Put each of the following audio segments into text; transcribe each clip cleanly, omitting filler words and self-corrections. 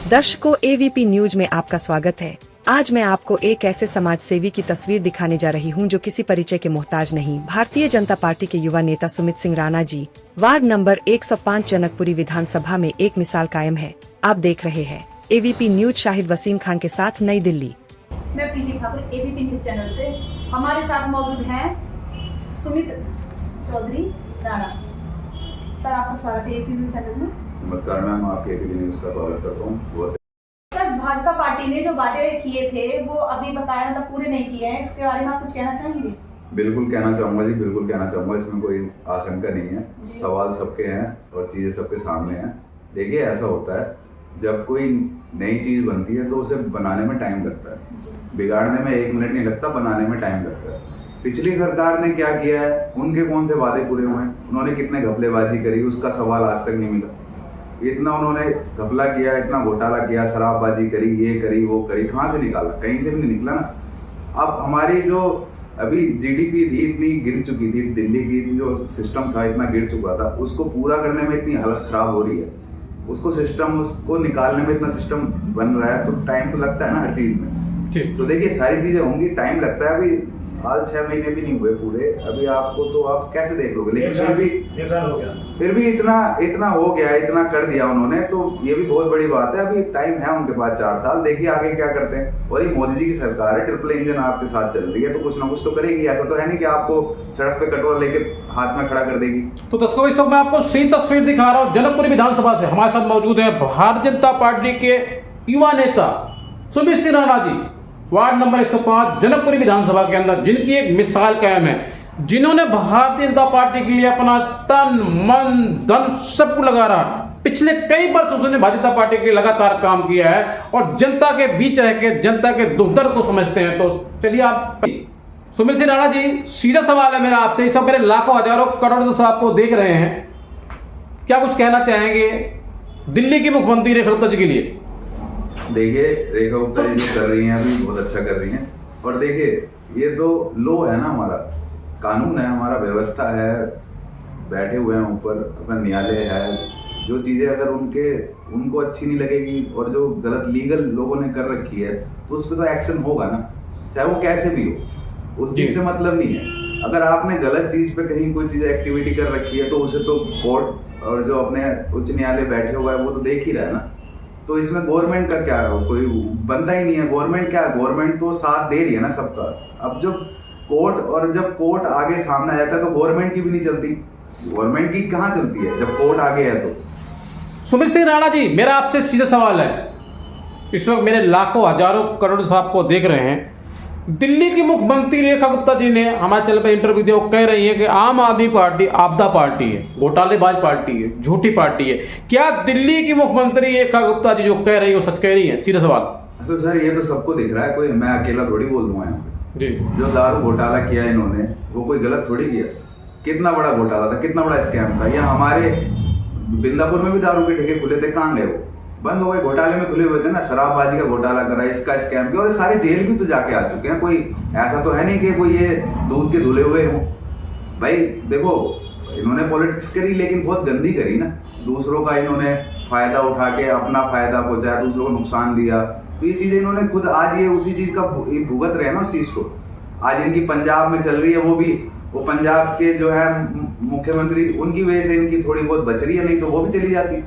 दर्शकों, AVP news में आपका स्वागत है। आज मैं आपको एक ऐसे समाज सेवी की तस्वीर दिखाने जा रही हूं जो किसी परिचय के मोहताज नहीं। भारतीय जनता पार्टी के युवा नेता सुमित सिंह राणा जी वार्ड नंबर 105 जनकपुरी विधानसभा में एक मिसाल कायम है। आप देख रहे हैं एवीपी न्यूज। शाहिद वसीम खान के साथ, नई दिल्ली। मैं प्रीति ठाकुर, एवीपी न्यूज चैनल से। हमारे साथ मौजूद हैं सुमित चौधरी राणा। सर, आपका स्वागत है एवीपी न्यूज चैनल में। नमस्कार मैम, आपके एवीपी न्यूज का स्वागत करता हूँ। सर, भाजपा पार्टी ने जो वादे किए थे वो अभी बकाया मतलब पूरे नहीं किए हैं, इसके बारे में आप कुछ कहना चाहेंगे? बिल्कुल कहना चाहूँगा जी, बिल्कुल कहना चाहूँगा। इसमें कोई आशंका नहीं है। सवाल सबके हैं और चीज़ें सबके सामने हैं। देखिए, ऐसा होता है जब कोई नई चीज़ बनती है तो उसे बनाने में टाइम लगता है। बिगाड़ने में 1 मिनट नहीं लगता, बनाने में टाइम लगता है। पिछली सरकार ने क्या किया है, उनके कौन से वादे पूरे हुए हैं, उन्होंने कितने घपलेबाजी करी, उसका सवाल आज तक नहीं मिला। इतना उन्होंने घपला किया, इतना घोटाला किया, शराबबाजी करी, ये करी वो करी, कहाँ से निकाला? कहीं से भी नहीं निकला ना। अब हमारी जो अभी जीडीपी थी इतनी गिर चुकी थी, दिल्ली की जो सिस्टम था इतना गिर चुका था, उसको पूरा करने में इतनी हालत खराब हो रही है, उसको निकालने में इतना सिस्टम बन रहा है, तो टाइम तो लगता है ना हर चीज में। तो देखिए, सारी चीजें होंगी, टाइम लगता है। अभी साल 6 महीने भी नहीं हुए पूरे अभी आपको, तो आप कैसे देख लोगे? लेकिन फिर भी इतना हो गया, इतना कर दिया उन्होंने, तो ये भी बहुत बड़ी बात है। अभी टाइम है उनके पास 4 साल, देखिए आगे क्या करते हैं। और ये मोदी जी की सरकार है, ट्रिपल इंजन आपके साथ चल रही है, तो कुछ ना कुछ तो करेगी। ऐसा तो है नहीं कि आपको सड़क पे कटोरा लेके हाथ में खड़ा कर देगी। तो दर्शकों, इस वक्त मैं आपको सही तस्वीर दिखा रहा हूँ जनकपुरी विधानसभा से। हमारे साथ मौजूद है भारतीय जनता पार्टी के युवा नेता सुमित सिंह राणा जी, वार्ड नंबर 105 जनकपुरी विधानसभा के अंदर, जिनकी एक मिसाल कायम है, जिन्होंने भारतीय जनता पार्टी के लिए अपना तन मन धन सब कुछ लगा रहा। पिछले कई वर्षों से उन्होंने भारतीय जनता पार्टी के लिए लगातार काम किया है और जनता के बीच रह के जनता के दुख दर्द को समझते हैं। तो चलिए, आप सुमित सिंह राणा जी, सीधा सवाल है मेरा आपसे। इस सब मेरे लाखों हजारों करोड़ों से आपको देख रहे हैं, क्या कुछ कहना चाहेंगे दिल्ली की मुख्यमंत्री रेखा गुप्ता जी के लिए? देखिए, रेखा गुप्ता जी जो कर रही हैं अभी बहुत अच्छा कर रही हैं। और देखिए, ये तो लॉ है ना, हमारा कानून है, हमारा व्यवस्था है, बैठे हुए हैं ऊपर, अपना न्यायालय है। जो चीज़ें अगर उनको अच्छी नहीं लगेगी और जो गलत लीगल लोगों ने कर रखी है, तो उस पर तो एक्शन होगा ना, चाहे वो कैसे भी हो। उस चीज़ से मतलब नहीं है। अगर आपने गलत चीज़ पे कहीं कोई चीज़ एक्टिविटी कर रखी है तो उसे तो कोर्ट और जो अपने उच्च न्यायालय बैठे हुआ है वो तो देख ही रहा है ना। तो इसमें गवर्नमेंट का क्या है? कोई बनता ही नहीं है। गवर्नमेंट तो साथ दे रही है ना सबका। अब जब कोर्ट आगे सामने आ जाता है तो गवर्नमेंट की भी नहीं चलती। गवर्नमेंट की कहाँ चलती है जब कोर्ट आगे है? तो सुमित सिंह राणा जी, मेरा आपसे सीधा सवाल है। इस वक्त मेरे लाखों हजारों करोड़ से आपको देख रहे हैं। दिल्ली की मुख्यमंत्री रेखा गुप्ता जी ने हमारे चैनल पर इंटरव्यू दिया, वो कह रही है कि आम आदमी पार्टी आपदा पार्टी है, घोटालेबाज पार्टी है, झूठी पार्टी है। क्या दिल्ली की मुख्यमंत्री रेखा गुप्ता जी जो कह रही है वो सच कह रही है? सीधा सवाल। तो सर, ये तो सबको दिख रहा है, कोई मैं अकेला थोड़ी बोल दूंगा यहाँ पे जी। जो दारू घोटाला किया इन्होंने, वो कोई गलत थोड़ी किया। कितना बड़ा घोटाला था, कितना बड़ा स्कैम था। यहाँ हमारे बिंदापुर में भी दारू के ठेके खुले थे, कहाँ गए? वो बंद हो गए। घोटाले में खुले हुए थे ना, शराबबाजी का घोटाला करा, इसका स्कैम किया, और सारे जेल भी तो जाके आ चुके हैं। कोई ऐसा तो है नहीं कि कोई ये दूध के धुले हुए हों। भाई देखो, इन्होंने पॉलिटिक्स करी लेकिन बहुत गंदी करी ना। दूसरों का इन्होंने फायदा उठा के अपना फायदा पहुंचाया, दूसरों को नुकसान दिया। तो ये चीजें इन्होंने खुद आज ये उसी चीज का भुगत रहे हैं ना, उस चीज को। आज इनकी पंजाब में चल रही है, वो पंजाब के जो है मुख्यमंत्री, उनकी वजह से इनकी थोड़ी बहुत बच रही है, नहीं तो वो भी चली जाती।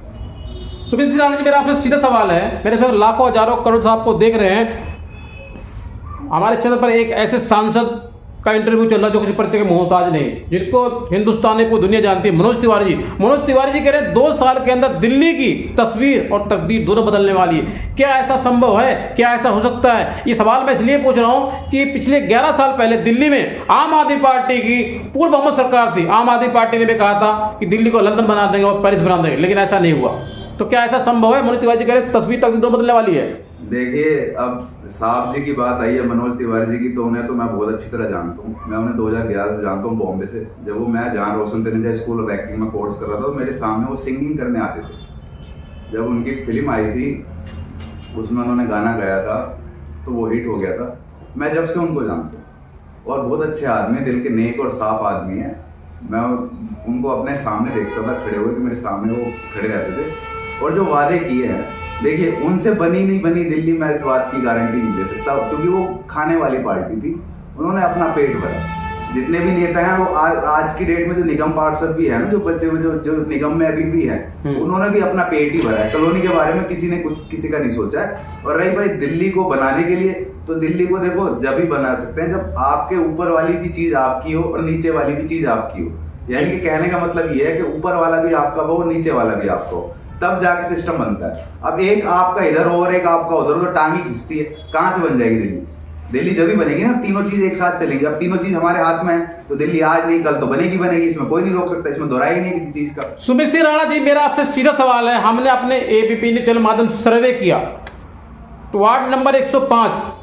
सुमित सिंह राणा जी, मेरा आपसे सीधा सवाल है। मेरे फिर लाखों हजारों करोड़ से आपको देख रहे हैं। हमारे चैनल पर एक ऐसे सांसद का इंटरव्यू चल रहा है जो किसी परिचय के मोहताज नहीं, जिनको हिंदुस्तान में पूरी दुनिया जानती है, मनोज तिवारी जी। मनोज तिवारी जी कह रहे हैं 2 साल के अंदर दिल्ली की तस्वीर और तकदीर दोनों बदलने वाली है। क्या ऐसा संभव है? क्या ऐसा हो सकता है? ये सवाल मैं इसलिए पूछ रहा हूं कि पिछले 11 साल पहले दिल्ली में आम आदमी पार्टी की पूर्ण बहुमत सरकार थी। आम आदमी पार्टी ने भी कहा था कि दिल्ली को लंदन बना देंगे और पेरिस बना देंगे, लेकिन ऐसा नहीं हुआ। तो क्या ऐसा संभव है? मनोज तिवारी जी कह रहे तस्वीर तकदीर दोनों बदलने वाली है। देखिए, अब साहब जी की बात आई है, मनोज तिवारी जी की, तो उन्हें तो मैं बहुत अच्छी तरह जानता हूँ। मैं उन्हें 2011 से जानता हूँ, बॉम्बे से। जब मैं जहाँ रोशन तनेजा स्कूल ऑफ एक्टिंग में कोर्स कर रहा था, तो मेरे सामने वो सिंगिंग करने आते थे। जब उनकी फिल्म आई थी, उसमें उन्होंने गाना गाया था, तो वो हिट हो गया था। मैं जब से उनको जानता हूँ, और बहुत अच्छे आदमी, दिल के नेक और साफ आदमी है। मैं उनको अपने सामने देखता था खड़े हुए, कि मेरे सामने वो खड़े रहते थे। और जो वादे किए हैं देखिए उनसे बनी नहीं बनी दिल्ली, मैं इस बात की गारंटी नहीं दे सकता, क्योंकि वो खाने वाली पार्टी थी, उन्होंने अपना पेट भरा। जितने भी नेता हैं वो आज की डेट में जो निगम पार्षद भी है ना, जो बच्चे जो निगम में अभी भी है, उन्होंने भी अपना पेट ही भरा है। कॉलोनी के बारे में किसी का नहीं सोचा है। और रही भाई दिल्ली को बनाने के लिए, तो दिल्ली को देखो जब ही बना सकते हैं जब आपके ऊपर वाली भी चीज आपकी हो और नीचे वाली भी चीज आपकी हो। यानी कि कहने का मतलब ये है कि ऊपर वाला भी आपका हो और नीचे वाला भी आपका हो, तब जाके सिस्टम बनता है। अब एक आपका इधर हो और एक आपका उधर, तो टांगी खिंचती है, कहां से बन जाएगी दिल्ली? दिल्ली जब भी बनेगी ना, तीनों चीज एक साथ चलेंगी। अब तीनों चीज हमारे हाथ में है, तो दिल्ली आज नहीं कल तो बनेगी, इसमें कोई नहीं रोक सकता, इसमें दोहराई ही नहीं किसी चीज का। सुमित सिंह राणा जी, मेरा आपसे सीधा सवाल है, हमने अपने एबीपी न्यूज चैनल माध्यम से सर्वे किया तो वार्ड नंबर 105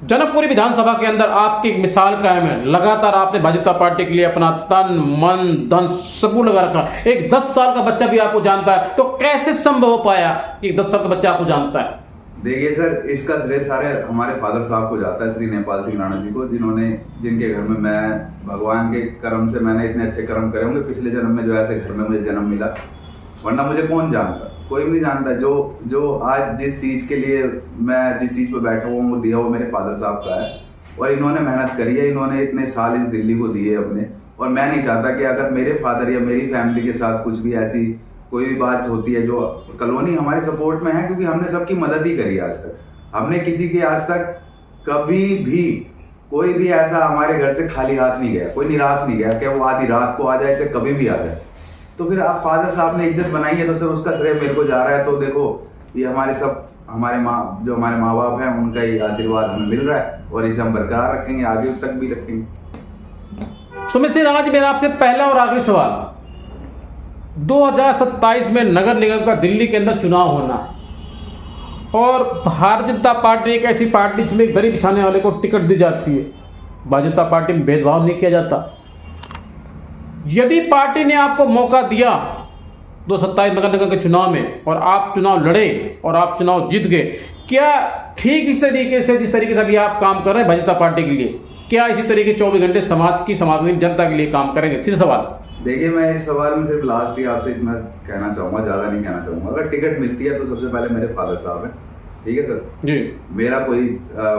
जनकपुरी विधानसभा के अंदर आपकी एक मिसाल कायम है। लगातार आपने भाजपा पार्टी के लिए अपना तन मन धन सबू लगा रखा। एक 10 साल का बच्चा भी आपको जानता है, तो कैसे संभव हो पाया कि 10 साल का बच्चा आपको जानता है? देखिए सर, इसका श्रेय सारे हमारे फादर साहब को जाता है, श्री नेपाल सिंह राणा जी को, जिनके घर में मैं भगवान के कर्म से मैंने इतने अच्छे कर्म करे होंगे पिछले जन्म में, जो ऐसे घर में मुझे जन्म मिला, वरना मुझे कौन जानता, कोई भी नहीं जानता। जो आज जिस चीज के लिए मैं जिस चीज पे बैठा हुआ हूँ वो दिया हुआ मेरे फादर साहब का है, और इन्होंने मेहनत करी है, इन्होंने इतने साल इस दिल्ली को दिए अपने। और मैं नहीं चाहता कि अगर मेरे फादर या मेरी फैमिली के साथ कुछ भी ऐसी कोई भी बात होती है, जो कॉलोनी हमारे सपोर्ट में है, क्योंकि हमने सबकी मदद ही करी आज तक। हमने किसी के आज तक कभी भी कोई भी ऐसा हमारे घर से खाली हाथ नहीं गया, कोई निराश नहीं गया कि वो आधी रात को आ जाए चाहे कभी भी आ जाए। तो फिर आप फादर साहब ने इज्जत बनाई है, तो सर उसका श्रेय मेरे को जा रहा है। तो देखो ये हमारे माँ बाप हैं, उनका ही आशीर्वाद हमें मिल रहा है, और इसे हम बरकरार रखेंगे, आगे तक भी रखेंगे। सुमित सिंह राणा जी, मेरा आपसे पहला और आखिरी सवाल, 2027 में नगर निगम का दिल्ली के अंदर चुनाव होना, और भारतीय जनता पार्टी एक ऐसी पार्टी जिसमें एक दरी बिछाने वाले को टिकट दी जाती है। भारतीय जनता पार्टी में भेदभाव नहीं किया जाता। यदि पार्टी ने आपको मौका दिया 2027 नगर निगम के चुनाव में, और आप चुनाव लड़े और आप चुनाव जीत गए, क्या ठीक इस तरीके से जिस तरीके से अभी आप काम कर रहे हैं भाजपा पार्टी के लिए, क्या इसी तरीके 24 घंटे समाज की जनता के लिए काम करेंगे? सीधा सवाल। देखिए मैं इस सवाल में सिर्फ लास्ट ही आपसे इतना कहना चाहूँगा, ज़्यादा नहीं कहना चाहूँगा। अगर टिकट मिलती है तो सबसे पहले मेरे फादर साहब हैं, ठीक है सर जी। मेरा कोई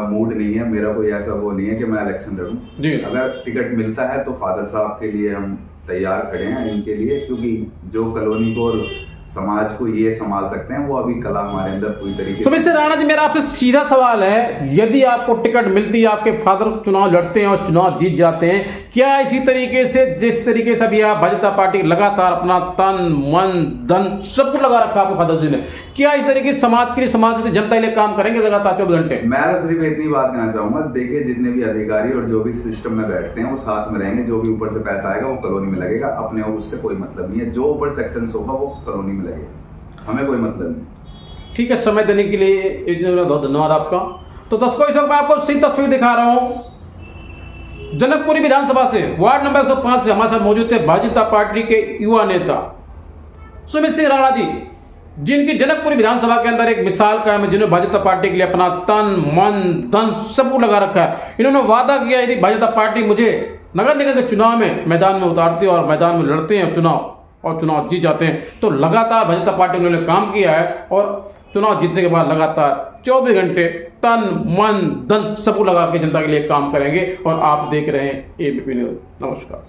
मूड नहीं है, मेरा कोई ऐसा वो नहीं है कि मैं इलेक्शन लड़ूं जी। अगर टिकट मिलता है तो फादर साहब के लिए हम तैयार खड़े हैं, इनके लिए, क्योंकि जो कॉलोनी को और समाज को ये संभाल सकते हैं, वो अभी कला हमारे अंदर पूरी तरीके। सुमित सिंह राणा जी, मेरा आपसे सीधा सवाल है, यदि आपको टिकट मिलती है, आपके फादर चुनाव लड़ते हैं और चुनाव जीत जाते हैं, क्या इसी तरीके से जिस तरीके से अभी आप भाजपा पार्टी लगातार अपना तन मन धन सब कुछ लगा रखा आपके फादर जी ने, क्या इस तरीके से समाज के लिए, समाज के जनता के लिए काम करेंगे लगातार 24 घंटे? मैं तो सिर्फ इतनी बात कहना चाहूंगा, देखिए जितने भी अधिकारी और जो भी सिस्टम में बैठते हैं वो साथ में रहेंगे। जो भी ऊपर से पैसा आएगा वो कॉलोनी में लगेगा, अपने उससे कोई मतलब नहीं है। जो ऊपर सेक्शन होगा वो कॉलोनी में लगेगा, हमें कोई मतलब नहीं। ठीक है, समय देने के लिए बहुत धन्यवाद आपका। तो दर्शकों, इस वक्त मैं आपको सीधी तस्वीर दिखा रहा हूं जनकपुरी विधानसभा से, वार्ड नंबर 105 से हमारे साथ मौजूद थे भारतीय जनता पार्टी के युवा नेता सुमित सिंह राणा जी, जिनकी जनकपुरी विधानसभा के अंदर एक मिसाल कायम है, जिन्होंने भाजपा पार्टी के लिए अपना तन मन धन सब कुछ लगा रखा है। इन्होंने वादा किया यदि भाजपा पार्टी मुझे नगर निगम के चुनाव में मैदान में उतारती है और मैदान में लड़ते हैं चुनाव जीत जाते हैं, तो लगातार भाजपा पार्टी उन्होंने काम किया है, और चुनाव जीतने के बाद लगातार 24 घंटे तन मन धन सब लगा के जनता के लिए काम करेंगे। और आप देख रहे हैं एबीपी न्यूज। नमस्कार।